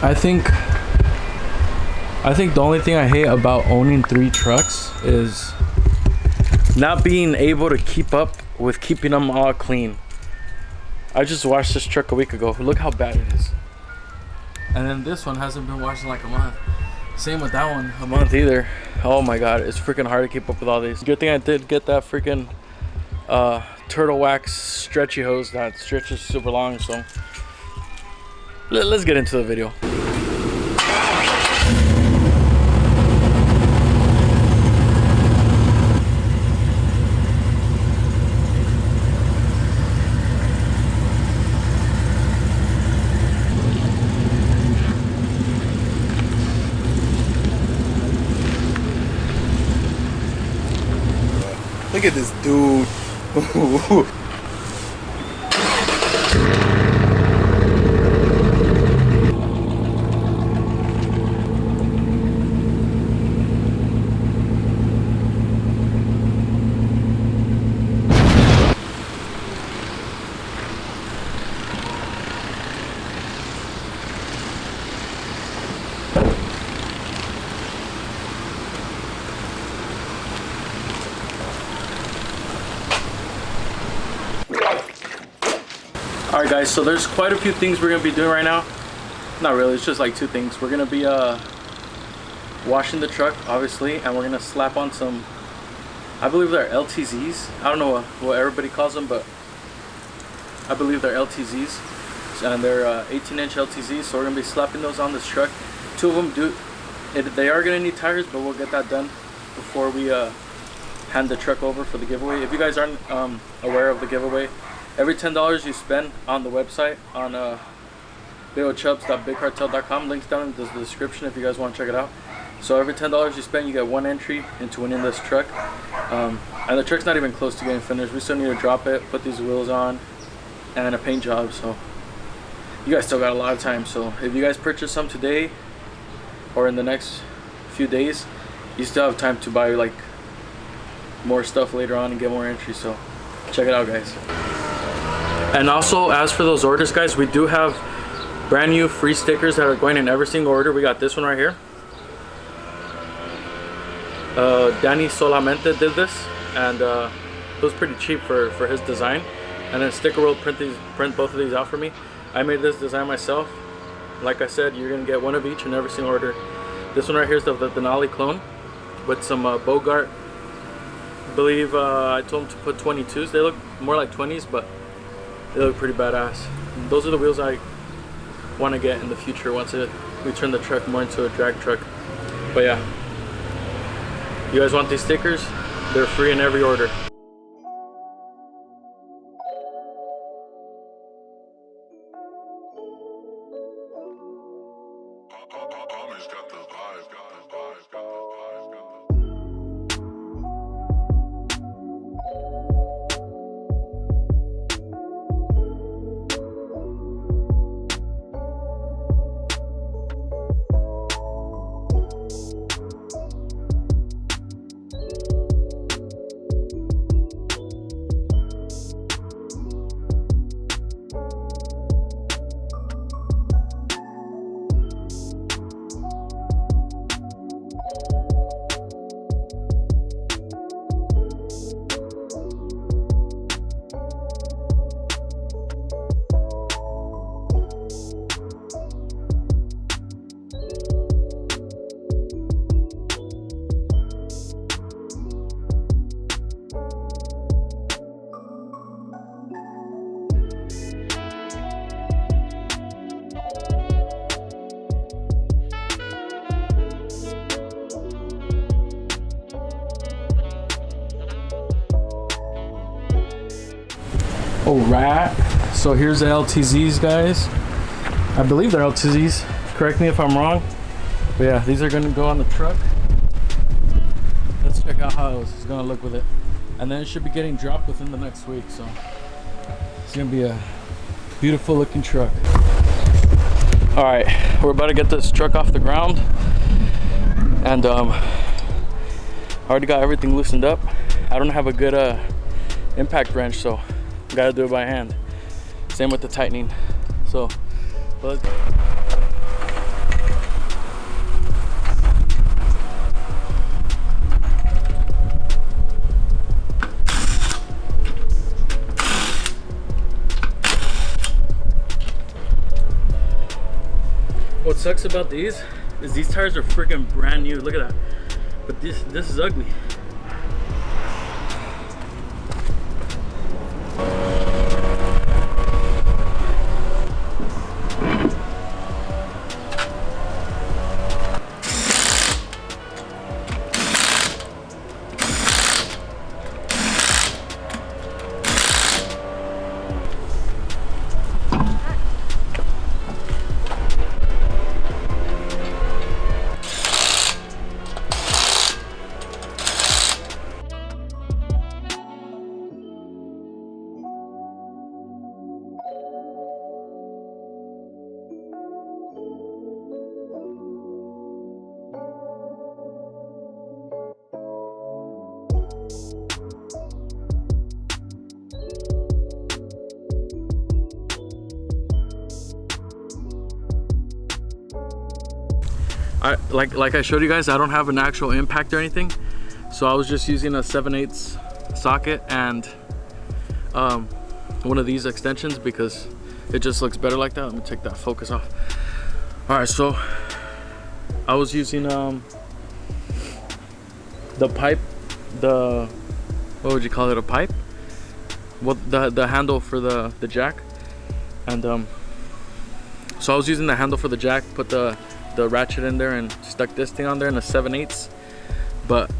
I think the only thing I hate about owning 3 trucks is not being able to keep up with keeping them all clean. I just washed this truck a week ago. Look how bad it is. And then this one hasn't been washed in like a month. Same with that one, a month either. Oh my god, it's freaking hard to keep up with all these. Good thing I did get that freaking turtle wax stretchy hose that stretches super long. So let's get into the video. Look at this dude. Alright guys, so there's quite a few things we're going to be doing right now. Not really, it's just like 2 things. We're going to be washing the truck, obviously, and we're going to slap on some, I believe they're LTZs. I don't know what everybody calls them, but I believe they're LTZs. And they're 18-inch LTZs, so we're going to be slapping those on this truck. 2 of them they are going to need tires, but we'll get that done before we hand the truck over for the giveaway. If you guys aren't aware of the giveaway, every $10 you spend on the website on bigchubs.bigcartel.com, links down in the description if you guys want to check it out. So every $10 you spend, you get 1 entry into winning this truck. And the truck's not even close to getting finished. We still need to drop it, put these wheels on, and a paint job. So you guys still got a lot of time. So if you guys purchase some today or in the next few days, you still have time to buy like more stuff later on and get more entries. So check it out, guys. And also, as for those orders, guys, we do have brand new free stickers that are going in every single order. We got this one right here. Danny Solamente did this, and it was pretty cheap for his design. And then Sticker World print both of these out for me. I made this design myself. Like I said, you're gonna get 1 of each in every single order. This one right here is the Denali clone with some Bogart. I believe I told him to put 22s. They look more like 20s, but they look pretty badass. And those are the wheels I want to get in the future once we turn the truck more into a drag truck. But yeah, you guys want these stickers? They're free in every order. Alright, so here's the LTZs, guys. I believe they're LTZs. Correct me if I'm wrong. But yeah, these are gonna go on the truck. Let's check out how it's gonna look with it. And then it should be getting dropped within the next week. So it's gonna be a beautiful looking truck. Alright, we're about to get this truck off the ground. And I already got everything loosened up. I don't have a good impact wrench, so gotta do it by hand. Same with the tightening. So What sucks about these is these tires are freaking brand new. Look at that. But this is ugly. Like I showed you guys, I don't have an actual impact or anything, so I was just using a 7/8 socket and one of these extensions because it just looks better like that. Let me take that focus off. All right, so I was using the pipe, what would you call it, a pipe? What, the handle for the jack, and so I was using the handle for the jack, put the ratchet in there and stuck this thing on there in a 7/8, but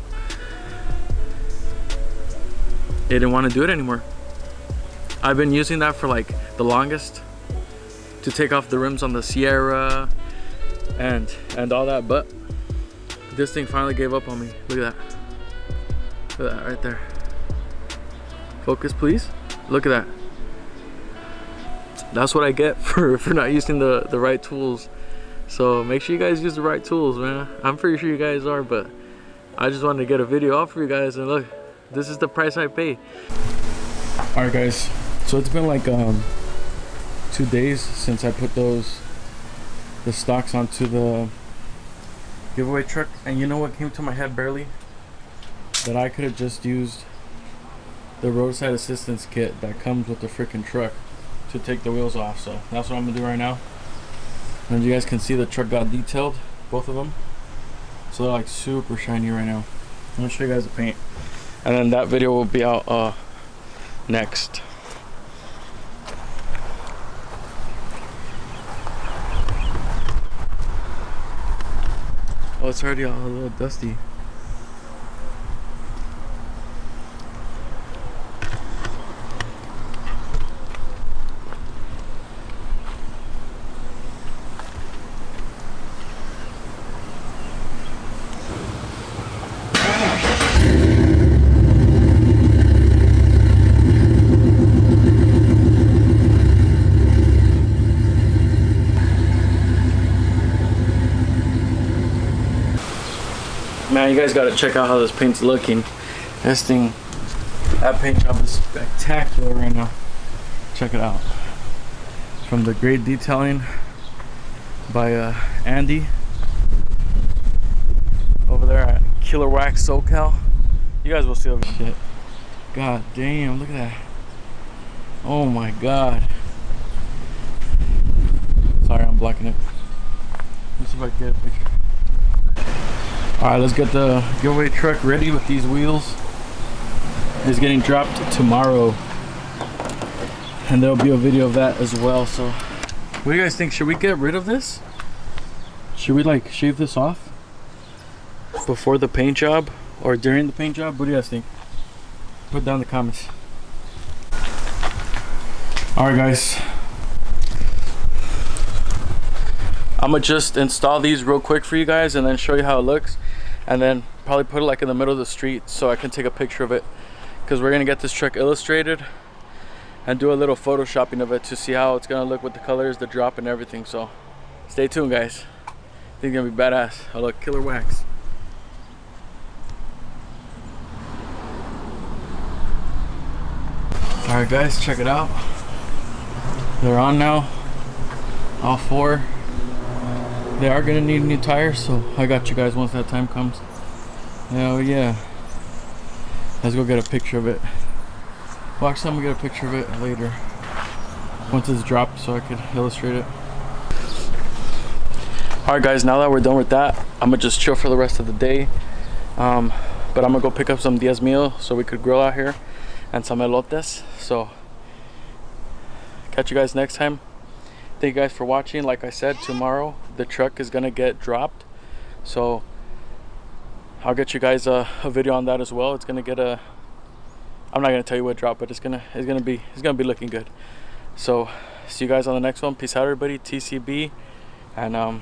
it didn't want to do it anymore. I've been using that for like the longest to take off the rims on the Sierra and all that, but this thing finally gave up on me. Look at that. Look at that right there. Focus, please. Look at that. That's what I get for not using the right tools. So make sure you guys use the right tools, man. I'm pretty sure you guys are, but I just wanted to get a video out for you guys, and look, this is the price I pay. All right, guys. So it's been like 2 days since I put the stocks onto the giveaway truck, and you know what came to my head barely? That I could have just used the roadside assistance kit that comes with the freaking truck to take the wheels off. So that's what I'm gonna do right now. And you guys can see the truck got detailed, both of them, so they're like super shiny right now. I'm gonna show you guys the paint, and then that video will be out next. Oh, it's already all a little dusty. Man, you guys gotta check out how this paint's looking. This thing, that paint job is spectacular right now. Check it out. From the great detailing by Andy over there at Killer Wax SoCal. You guys will see all this shit. God damn, look at that. Oh my god. Sorry, I'm blocking it. Let's see if I can get a picture. Alright, let's get the giveaway truck ready with these wheels. It's getting dropped tomorrow, and there'll be a video of that as well. So what do you guys think? Should we get rid of this? Should we like shave this off before the paint job or during the paint job? What do you guys think? Put down in the comments. Alright guys, I'm gonna just install these real quick for you guys and then show you how it looks, and then probably put it like in the middle of the street so I can take a picture of it, because we're gonna get this truck illustrated and do a little photoshopping of it to see how it's gonna look with the colors, the drop, and everything. So stay tuned, guys. I think it's gonna be badass. Oh look, Killer Wax. Alright guys, check it out. They're on now, all four. They are gonna need new tires, so I got you guys once that time comes. Hell yeah. Let's go get a picture of it. Well, actually, I'm gonna get a picture of it later once it's dropped so I could illustrate it. Alright guys, now that we're done with that, I'm gonna just chill for the rest of the day. But I'm gonna go pick up some diez meal so we could grill out here, and some elotes. So catch you guys next time. Thank you guys for watching. Like I said, tomorrow the truck is gonna get dropped, so I'll get you guys a video on that as well. It's gonna get a, I'm not gonna tell you what drop, but it's gonna be looking good. So see you guys on the next one. Peace out everybody. TCB. And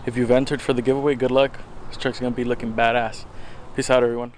if you've entered for the giveaway, good luck. This truck's gonna be looking badass. Peace out everyone.